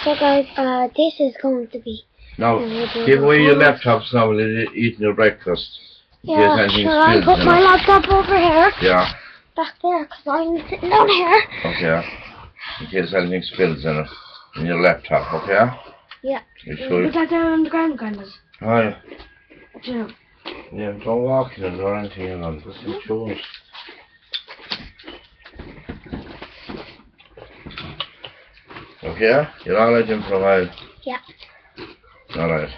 So guys, this is going to be... Now, give away your laptops now while you're eating your breakfast. Yeah, sure, I'll put my laptop over here. Yeah. Back there, because I'm sitting down here. Okay. In case anything spills in your laptop, okay? Yeah. You sure? Put that down on the ground, Grandad. Oh, yeah. Yeah. Yeah, don't walk in it or anything, you know. Just enjoy it. Okay? You're alright in for a while? Yeah. Alright.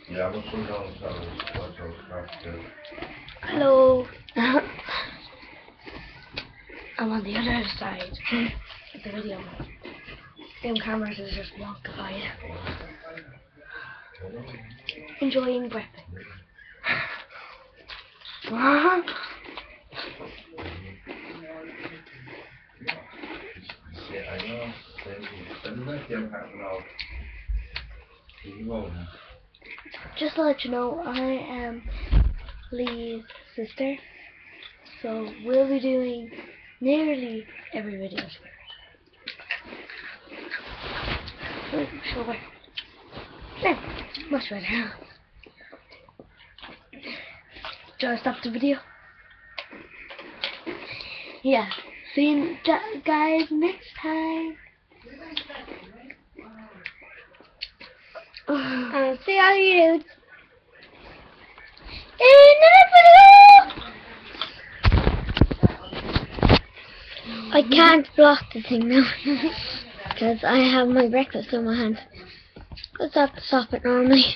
Yeah, I'm going down. Hello. I'm on the other side of the video. Them cameras is just wonkified. Enjoying breakfast. Yeah, I know. Just to let you know, I am Lee's sister, so we'll be doing nearly every video together. Sure. There, much better. Do I stop the video? Yeah. See you guys next time. See how you do. I can't block the thing now because I have my breakfast in my hand. Let's have to stop it normally.